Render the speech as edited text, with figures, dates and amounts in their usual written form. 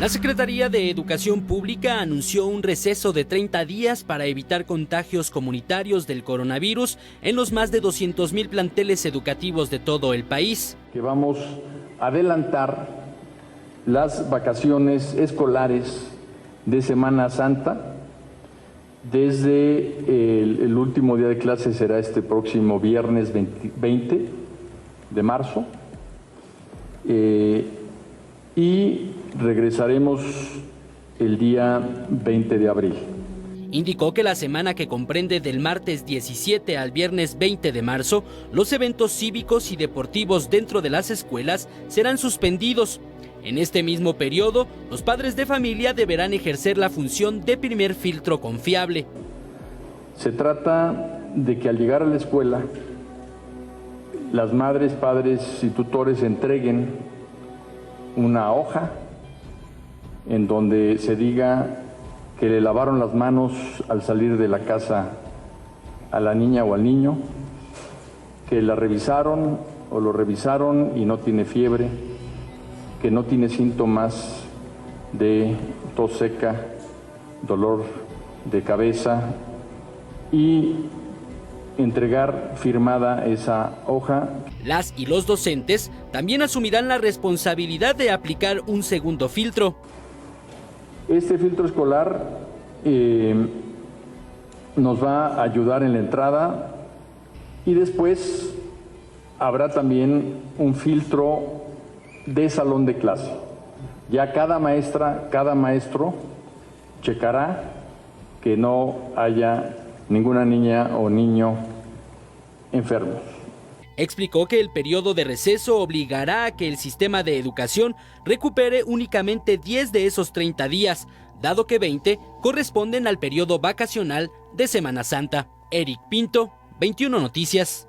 La Secretaría de Educación Pública anunció un receso de 30 días para evitar contagios comunitarios del coronavirus en los más de 200,000 planteles educativos de todo el país. Que vamos a adelantar las vacaciones escolares de Semana Santa. Desde el último día de clase será este próximo viernes 20 de marzo. Y regresaremos el día 20 de abril. Indicó que la semana que comprende del martes 17 al viernes 20 de marzo, los eventos cívicos y deportivos dentro de las escuelas serán suspendidos. En este mismo periodo, los padres de familia deberán ejercer la función de primer filtro confiable. Se trata de que al llegar a la escuela, las madres, padres y tutores entreguen una hoja en donde se diga que le lavaron las manos al salir de la casa a la niña o al niño, que la revisaron o lo revisaron y no tiene fiebre, que no tiene síntomas de tos seca, dolor de cabeza, y entregar firmada esa hoja. Las y los docentes también asumirán la responsabilidad de aplicar un segundo filtro. Este filtro escolar nos va a ayudar en la entrada y después habrá también un filtro de salón de clase. Ya cada maestra, cada maestro checará que no haya ninguna niña o niño enfermos. Explicó que el periodo de receso obligará a que el sistema de educación recupere únicamente 10 de esos 30 días, dado que 20 corresponden al periodo vacacional de Semana Santa. Eric Pinto, 21 Noticias.